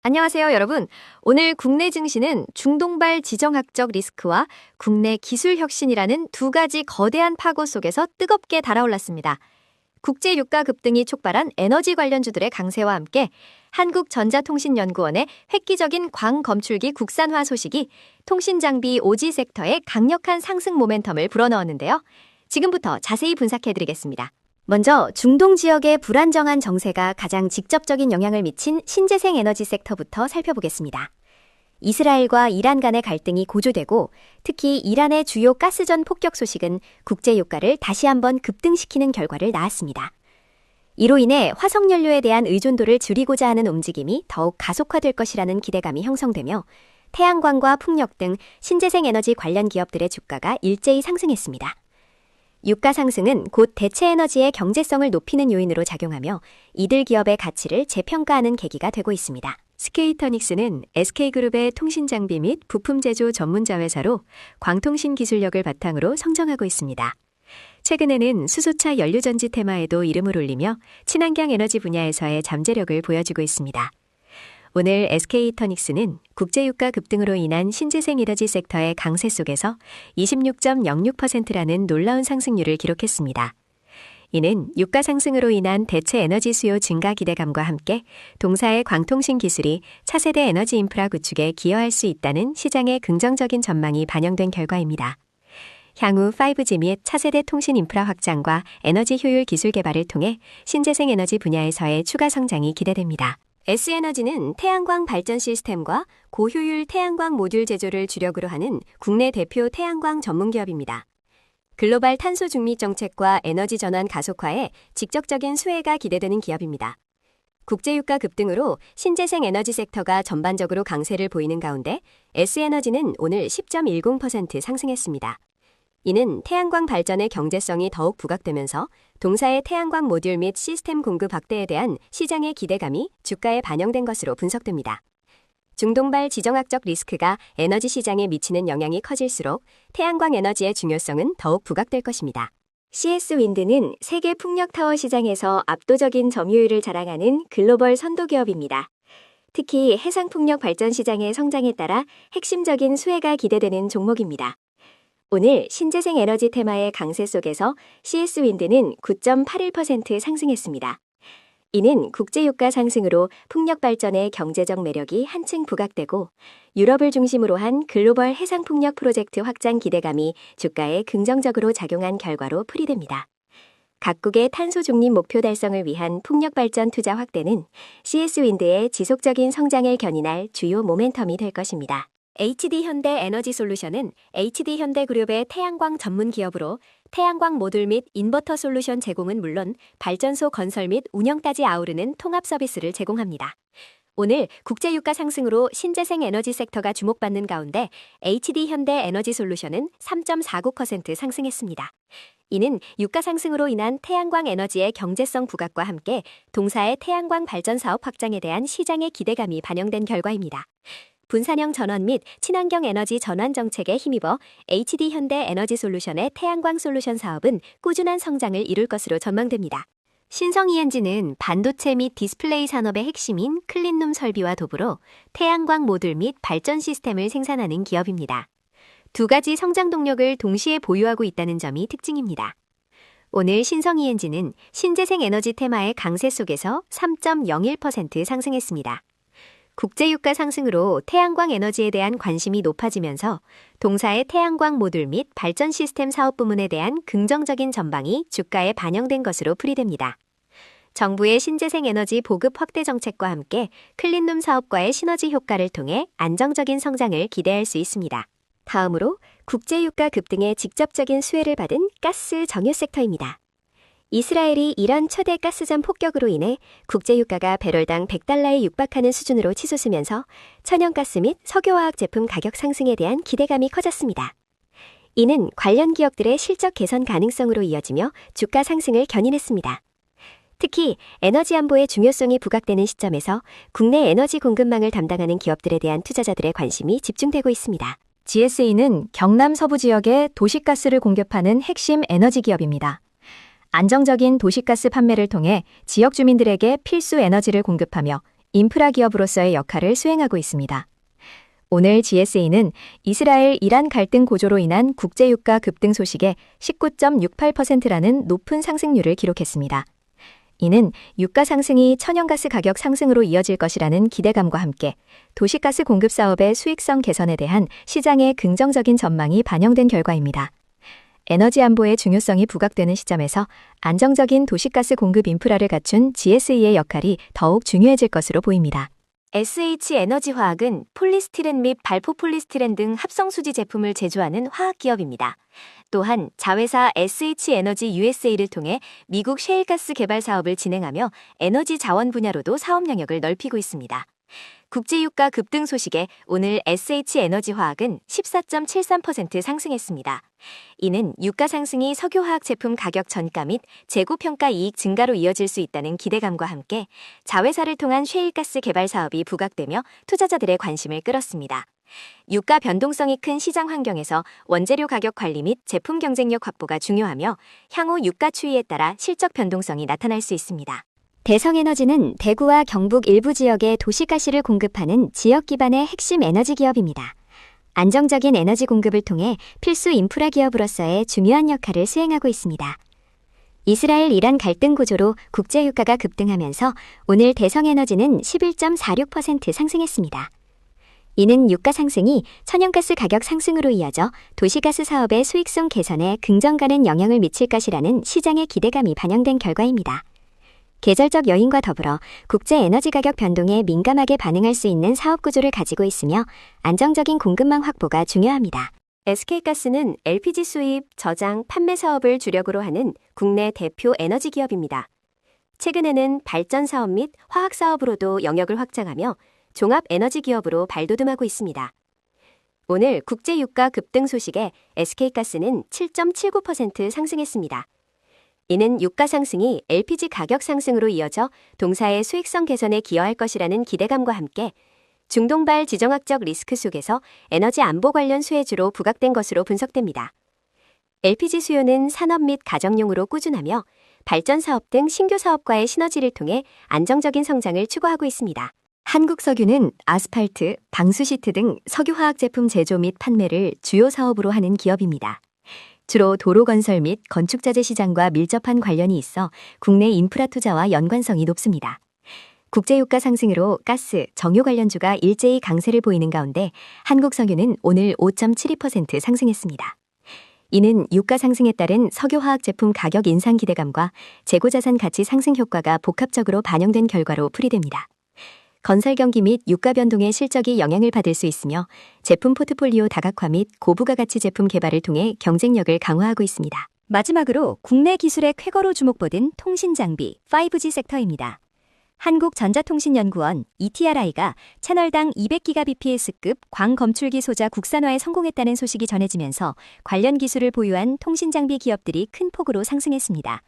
안녕하세요, 여러분. 오늘 국내 증시는 중동발 지정학적 리스크와 국내 기술 혁신이라는 두 가지 거대한 파고 속에서 뜨겁게 달아올랐습니다. 국제 유가 급등이 촉발한 에너지 관련주들의 강세와 함께 한국전자통신연구원의 획기적인 광검출기 국산화 소식이 통신장비 오지 섹터에 강력한 상승 모멘텀을 불어넣었는데요. 지금부터 자세히 분석해드리겠습니다. 먼저 중동 지역의 불안정한 정세가 가장 직접적인 영향을 미친 신재생 에너지 섹터부터 살펴보겠습니다. 이스라엘과 이란 간의 갈등이 고조되고 특히 이란의 주요 가스전 폭격 소식은 국제유가를 다시 한번 급등시키는 결과를 낳았습니다. 이로 인해 화석연료에 대한 의존도를 줄이고자 하는 움직임이 더욱 가속화될 것이라는 기대감이 형성되며 태양광과 풍력 등 신재생 에너지 관련 기업들의 주가가 일제히 상승했습니다. 유가 상승은 곧 대체 에너지의 경제성을 높이는 요인으로 작용하며 이들 기업의 가치를 재평가하는 계기가 되고 있습니다. SK이터닉스는 SK그룹의 통신장비 및 부품 제조 전문 자회사로 광통신 기술력을 바탕으로 성장하고 있습니다. 최근에는 수소차 연료전지 테마에도 이름을 올리며 친환경 에너지 분야에서의 잠재력을 보여주고 있습니다. 오늘 SK이터닉스는 국제유가 급등으로 인한 신재생 에너지 섹터의 강세 속에서 26.06%라는 놀라운 상승률을 기록했습니다. 이는 유가 상승으로 인한 대체 에너지 수요 증가 기대감과 함께 동사의 광통신 기술이 차세대 에너지 인프라 구축에 기여할 수 있다는 시장의 긍정적인 전망이 반영된 결과입니다. 향후 5G 및 차세대 통신 인프라 확장과 에너지 효율 기술 개발을 통해 신재생 에너지 분야에서의 추가 성장이 기대됩니다. S에너지는 태양광 발전 시스템과 고효율 태양광 모듈 제조를 주력으로 하는 국내 대표 태양광 전문 기업입니다. 글로벌 탄소 중립 정책과 에너지 전환 가속화에 직접적인 수혜가 기대되는 기업입니다. 국제유가 급등으로 신재생 에너지 섹터가 전반적으로 강세를 보이는 가운데 S에너지는 오늘 10.10% 상승했습니다. 이는 태양광 발전의 경제성이 더욱 부각되면서 동사의 태양광 모듈 및 시스템 공급 확대에 대한 시장의 기대감이 주가에 반영된 것으로 분석됩니다. 중동발 지정학적 리스크가 에너지 시장에 미치는 영향이 커질수록 태양광 에너지의 중요성은 더욱 부각될 것입니다. CS윈드는 세계 풍력타워 시장에서 압도적인 점유율을 자랑하는 글로벌 선도기업입니다. 특히 해상풍력 발전 시장의 성장에 따라 핵심적인 수혜가 기대되는 종목입니다. 오늘 신재생 에너지 테마의 강세 속에서 CS윈드는 9.81% 상승했습니다. 이는 국제유가 상승으로 풍력 발전의 경제적 매력이 한층 부각되고 유럽을 중심으로 한 글로벌 해상풍력 프로젝트 확장 기대감이 주가에 긍정적으로 작용한 결과로 풀이됩니다. 각국의 탄소 중립 목표 달성을 위한 풍력 발전 투자 확대는 CS윈드의 지속적인 성장을 견인할 주요 모멘텀이 될 것입니다. HD현대에너지솔루션은 HD현대그룹의 태양광 전문 기업으로 태양광 모듈 및 인버터 솔루션 제공은 물론 발전소 건설 및 운영까지 아우르는 통합 서비스를 제공합니다. 오늘 국제유가 상승으로 신재생 에너지 섹터가 주목받는 가운데 HD현대에너지솔루션은 3.49% 상승했습니다. 이는 유가 상승으로 인한 태양광 에너지의 경제성 부각과 함께 동사의 태양광 발전 사업 확장에 대한 시장의 기대감이 반영된 결과입니다. 분산형 전원 및 친환경 에너지 전환 정책에 힘입어 HD현대에너지솔루션의 태양광 솔루션 사업은 꾸준한 성장을 이룰 것으로 전망됩니다. 신성이엔지는 반도체 및 디스플레이 산업의 핵심인 클린룸 설비와 더불어 태양광 모듈 및 발전 시스템을 생산하는 기업입니다. 두 가지 성장 동력을 동시에 보유하고 있다는 점이 특징입니다. 오늘 신성이엔지는 신재생 에너지 테마의 강세 속에서 3.01% 상승했습니다. 국제유가 상승으로 태양광 에너지에 대한 관심이 높아지면서 동사의 태양광 모듈 및 발전 시스템 사업 부문에 대한 긍정적인 전망이 주가에 반영된 것으로 풀이됩니다. 정부의 신재생 에너지 보급 확대 정책과 함께 클린룸 사업과의 시너지 효과를 통해 안정적인 성장을 기대할 수 있습니다. 다음으로 국제유가 급등에 직접적인 수혜를 받은 가스 정유 섹터입니다. 이스라엘이 이란 초대 가스전 폭격으로 인해 국제유가가 배럴당 $100에 육박하는 수준으로 치솟으면서 천연가스 및 석유화학 제품 가격 상승에 대한 기대감이 커졌습니다. 이는 관련 기업들의 실적 개선 가능성으로 이어지며 주가 상승을 견인했습니다. 특히 에너지 안보의 중요성이 부각되는 시점에서 국내 에너지 공급망을 담당하는 기업들에 대한 투자자들의 관심이 집중되고 있습니다. GSA는 경남 서부 지역에 도시가스를 공급하는 핵심 에너지 기업입니다. 안정적인 도시가스 판매를 통해 지역 주민들에게 필수 에너지를 공급하며 인프라 기업으로서의 역할을 수행하고 있습니다. 오늘 GSE는 이스라엘 이란 갈등 고조로 인한 국제유가 급등 소식에 19.68%라는 높은 상승률을 기록했습니다. 이는 유가 상승이 천연가스 가격 상승으로 이어질 것이라는 기대감과 함께 도시가스 공급 사업의 수익성 개선에 대한 시장의 긍정적인 전망이 반영된 결과입니다. 에너지 안보의 중요성이 부각되는 시점에서 안정적인 도시가스 공급 인프라를 갖춘 GSE의 역할이 더욱 중요해질 것으로 보입니다. SH에너지화학은 폴리스티렌 및 발포폴리스티렌 등 합성수지 제품을 제조하는 화학기업입니다. 또한 자회사 SH에너지 USA를 통해 미국 셰일가스 개발 사업을 진행하며 에너지 자원 분야로도 사업 영역을 넓히고 있습니다. 국제유가 급등 소식에 오늘 SH에너지화학은 14.73% 상승했습니다. 이는 유가 상승이 석유화학 제품 가격 전가 및 재고평가 이익 증가로 이어질 수 있다는 기대감과 함께 자회사를 통한 셰일가스 개발 사업이 부각되며 투자자들의 관심을 끌었습니다. 유가 변동성이 큰 시장 환경에서 원재료 가격 관리 및 제품 경쟁력 확보가 중요하며 향후 유가 추이에 따라 실적 변동성이 나타날 수 있습니다. 대성에너지는 대구와 경북 일부 지역에 도시가스를 공급하는 지역 기반의 핵심 에너지 기업입니다. 안정적인 에너지 공급을 통해 필수 인프라 기업으로서의 중요한 역할을 수행하고 있습니다. 이스라엘 이란 갈등 고조로 국제유가가 급등하면서 오늘 대성에너지는 11.46% 상승했습니다. 이는 유가 상승이 천연가스 가격 상승으로 이어져 도시가스 사업의 수익성 개선에 긍정가는 영향을 미칠 것이라는 시장의 기대감이 반영된 결과입니다. 계절적 여인과 더불어 국제 에너지 가격 변동에 민감하게 반응할 수 있는 사업 구조를 가지고 있으며 안정적인 공급망 확보가 중요합니다. SK가스는 LPG 수입, 저장, 판매 사업을 주력으로 하는 국내 대표 에너지 기업입니다. 최근에는 발전 사업 및 화학 사업으로도 영역을 확장하며 종합 에너지 기업으로 발돋움하고 있습니다. 오늘 국제유가 급등 소식에 SK가스는 7.79% 상승했습니다. 이는 유가 상승이 LPG 가격 상승으로 이어져 동사의 수익성 개선에 기여할 것이라는 기대감과 함께 중동발 지정학적 리스크 속에서 에너지 안보 관련 수혜주로 부각된 것으로 분석됩니다. LPG 수요는 산업 및 가정용으로 꾸준하며 발전 사업 등 신규 사업과의 시너지를 통해 안정적인 성장을 추구하고 있습니다. 한국석유는 아스팔트, 방수시트 등 석유화학 제품 제조 및 판매를 주요 사업으로 하는 기업입니다. 주로 도로 건설 및 건축자재 시장과 밀접한 관련이 있어 국내 인프라 투자와 연관성이 높습니다. 국제유가 상승으로 가스, 정유 관련주가 일제히 강세를 보이는 가운데 한국석유는 오늘 5.72% 상승했습니다. 이는 유가 상승에 따른 석유화학 제품 가격 인상 기대감과 재고자산 가치 상승 효과가 복합적으로 반영된 결과로 풀이됩니다. 건설 경기 및 유가 변동의 실적이 영향을 받을 수 있으며 제품 포트폴리오 다각화 및 고부가가치 제품 개발을 통해 경쟁력을 강화하고 있습니다. 마지막으로 국내 기술의 쾌거로 주목받은 통신장비 5G 섹터입니다. 한국전자통신연구원 ETRI가 채널당 200GBps급 광검출기 소자 국산화에 성공했다는 소식이 전해지면서 관련 기술을 보유한 통신장비 기업들이 큰 폭으로 상승했습니다.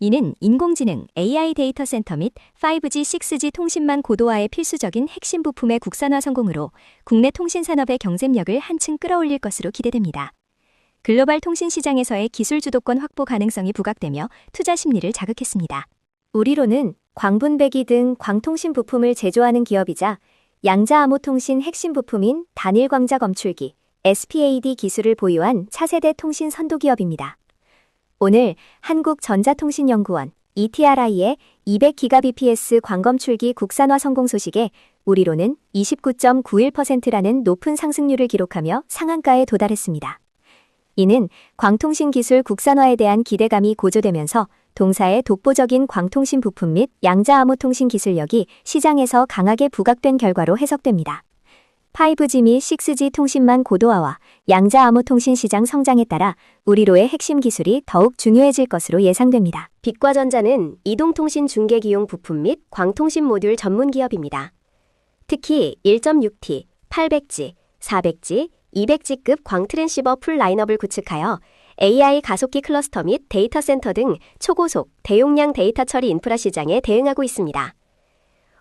이는 인공지능, AI 데이터 센터 및 5G, 6G 통신망 고도화의 필수적인 핵심 부품의 국산화 성공으로 국내 통신산업의 경쟁력을 한층 끌어올릴 것으로 기대됩니다. 글로벌 통신 시장에서의 기술 주도권 확보 가능성이 부각되며 투자 심리를 자극했습니다. 우리로는 광분배기 등 광통신 부품을 제조하는 기업이자 양자암호통신 핵심 부품인 단일광자 검출기, SPAD 기술을 보유한 차세대 통신 선도 기업입니다. 오늘 한국전자통신연구원 ETRI의 200GBps 광검출기 국산화 성공 소식에 우리로는 29.91%라는 높은 상승률을 기록하며 상한가에 도달했습니다. 이는 광통신 기술 국산화에 대한 기대감이 고조되면서 동사의 독보적인 광통신 부품 및 양자암호통신 기술력이 시장에서 강하게 부각된 결과로 해석됩니다. 5G 및 6G 통신망 고도화와 양자암호통신 시장 성장에 따라 우리로의 핵심 기술이 더욱 중요해질 것으로 예상됩니다. 빛과전자는 이동통신 중계기용 부품 및 광통신 모듈 전문 기업입니다. 특히 1.6T, 800G, 400G, 200G급 광트랜시버 풀 라인업을 구축하여 AI 가속기 클러스터 및 데이터 센터 등 초고속, 대용량 데이터 처리 인프라 시장에 대응하고 있습니다.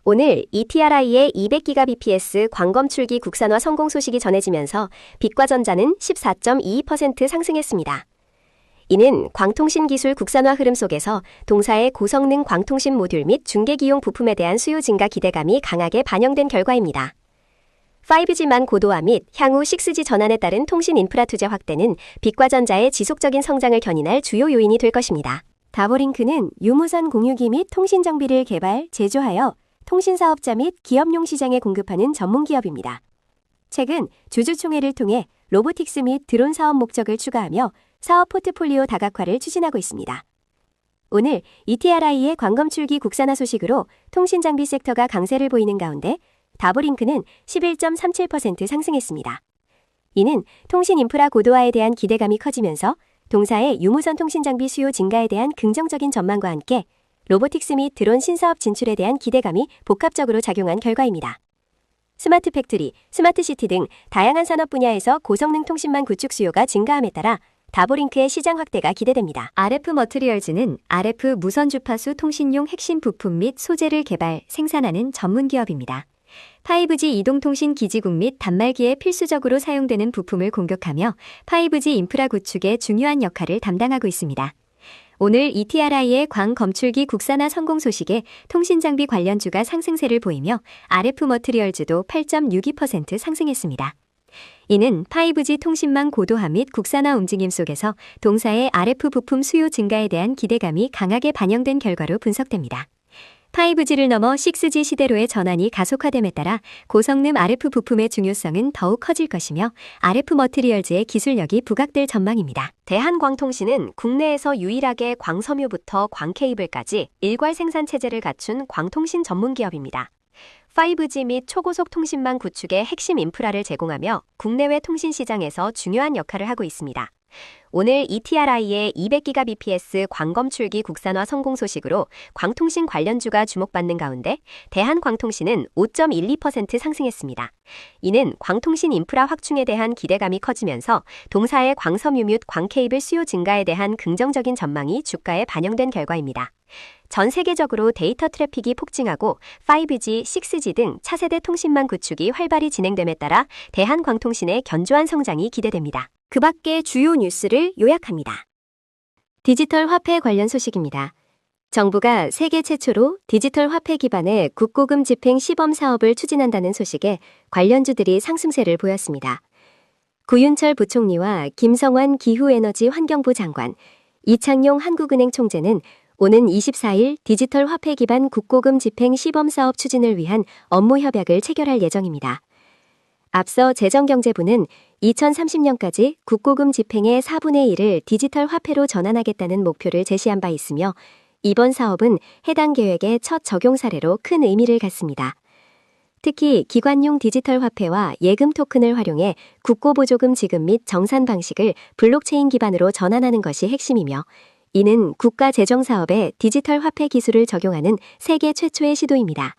오늘 ETRI의 200GBps 광검출기 국산화 성공 소식이 전해지면서 빛과전자는 14.22% 상승했습니다. 이는 광통신 기술 국산화 흐름 속에서 동사의 고성능 광통신 모듈 및 중계기용 부품에 대한 수요 증가 기대감이 강하게 반영된 결과입니다. 5G만 고도화 및 향후 6G 전환에 따른 통신 인프라 투자 확대는 빛과전자의 지속적인 성장을 견인할 주요 요인이 될 것입니다. 다보링크는 유무선 공유기 및 통신 장비를 개발, 제조하여 통신사업자 및 기업용 시장에 공급하는 전문 기업입니다. 최근 주주총회를 통해 로보틱스 및 드론 사업 목적을 추가하며 사업 포트폴리오 다각화를 추진하고 있습니다. 오늘 ETRI의 광검출기 국산화 소식으로 통신장비 섹터가 강세를 보이는 가운데 다보링크는 11.37% 상승했습니다. 이는 통신 인프라 고도화에 대한 기대감이 커지면서 동사의 유무선 통신장비 수요 증가에 대한 긍정적인 전망과 함께 로보틱스 및 드론 신사업 진출에 대한 기대감이 복합적으로 작용한 결과입니다. 스마트 팩토리, 스마트 시티 등 다양한 산업 분야에서 고성능 통신망 구축 수요가 증가함에 따라 다보링크의 시장 확대가 기대됩니다. RF 머트리얼즈는 RF 무선 주파수 통신용 핵심 부품 및 소재를 개발, 생산하는 전문 기업입니다. 5G 이동통신 기지국 및 단말기에 필수적으로 사용되는 부품을 공격하며 5G 인프라 구축에 중요한 역할을 담당하고 있습니다. 오늘 ETRI의 광검출기 국산화 성공 소식에 통신장비 관련주가 상승세를 보이며 RF 머트리얼즈도 8.62% 상승했습니다. 이는 5G 통신망 고도화 및 국산화 움직임 속에서 동사의 RF 부품 수요 증가에 대한 기대감이 강하게 반영된 결과로 분석됩니다. 5G를 넘어 6G 시대로의 전환이 가속화됨에 따라 고성능 RF 부품의 중요성은 더욱 커질 것이며 RF 머트리얼즈의 기술력이 부각될 전망입니다. 대한광통신은 국내에서 유일하게 광섬유부터 광케이블까지 일괄 생산 체제를 갖춘 광통신 전문 기업입니다. 5G 및 초고속 통신망 구축의 핵심 인프라를 제공하며 국내외 통신 시장에서 중요한 역할을 하고 있습니다. 오늘 ETRI의 200Gbps 광검출기 국산화 성공 소식으로 광통신 관련주가 주목받는 가운데 대한광통신은 5.12% 상승했습니다. 이는 광통신 인프라 확충에 대한 기대감이 커지면서 동사의 광섬유 및 광케이블 수요 증가에 대한 긍정적인 전망이 주가에 반영된 결과입니다. 전 세계적으로 데이터 트래픽이 폭증하고 5G, 6G 등 차세대 통신망 구축이 활발히 진행됨에 따라 대한광통신의 견조한 성장이 기대됩니다. 그 밖의 주요 뉴스를 요약합니다. 디지털 화폐 관련 소식입니다. 정부가 세계 최초로 디지털 화폐 기반의 국고금 집행 시범 사업을 추진한다는 소식에 관련주들이 상승세를 보였습니다. 구윤철 부총리와 김성환 기후에너지 환경부 장관, 이창용 한국은행 총재는 오는 24일 디지털 화폐 기반 국고금 집행 시범 사업 추진을 위한 업무 협약을 체결할 예정입니다. 앞서 재정경제부는 2030년까지 국고금 집행의 4분의 1을 디지털 화폐로 전환하겠다는 목표를 제시한 바 있으며 이번 사업은 해당 계획의 첫 적용 사례로 큰 의미를 갖습니다. 특히 기관용 디지털 화폐와 예금 토큰을 활용해 국고보조금 지급 및 정산 방식을 블록체인 기반으로 전환하는 것이 핵심이며 이는 국가 재정 사업에 디지털 화폐 기술을 적용하는 세계 최초의 시도입니다.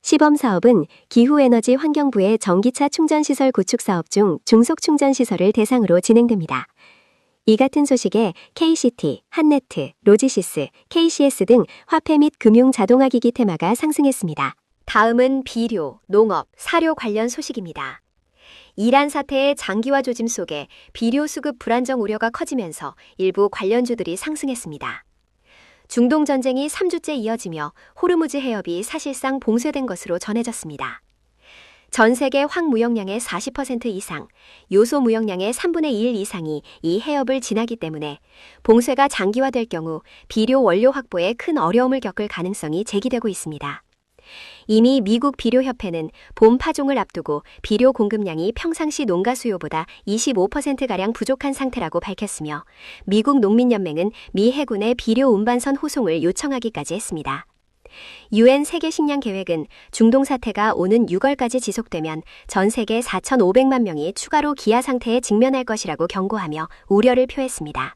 시범 사업은 기후에너지 환경부의 전기차 충전시설 구축 사업 중 중속 충전시설을 대상으로 진행됩니다. 이 같은 소식에 KCT, 한네트, 로지시스, KCS 등 화폐 및 금융 자동화기기 테마가 상승했습니다. 다음은 비료, 농업, 사료 관련 소식입니다. 이란 사태의 장기화 조짐 속에 비료 수급 불안정 우려가 커지면서 일부 관련주들이 상승했습니다. 중동 전쟁이 3주째 이어지며 호르무즈 해협이 사실상 봉쇄된 것으로 전해졌습니다. 전 세계 황 무역량의 40% 이상, 요소 무역량의 3분의 1 이상이 이 해협을 지나기 때문에 봉쇄가 장기화될 경우 비료 원료 확보에 큰 어려움을 겪을 가능성이 제기되고 있습니다. 이미 미국 비료협회는 봄 파종을 앞두고 비료 공급량이 평상시 농가 수요보다 25%가량 부족한 상태라고 밝혔으며 미국 농민연맹은 미 해군의 비료 운반선 호송을 요청하기까지 했습니다. UN 세계식량계획은 중동 사태가 오는 6월까지 지속되면 전 세계 4,500만 명이 추가로 기아 상태에 직면할 것이라고 경고하며 우려를 표했습니다.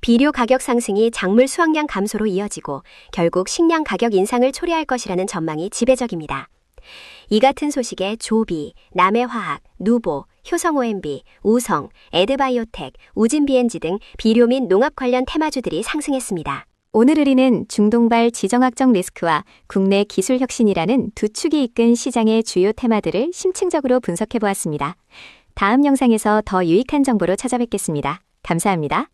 비료 가격 상승이 작물 수확량 감소로 이어지고 결국 식량 가격 인상을 초래할 것이라는 전망이 지배적입니다. 이 같은 소식에 조비, 남해화학, 누보, 효성-OMB, 우성, 에드바이오텍, 우진비엔지 등 비료 및 농업 관련 테마주들이 상승했습니다. 오늘 우리는 중동발 지정학적 리스크와 국내 기술 혁신이라는 두 축이 이끈 시장의 주요 테마들을 심층적으로 분석해보았습니다. 다음 영상에서 더 유익한 정보로 찾아뵙겠습니다. 감사합니다.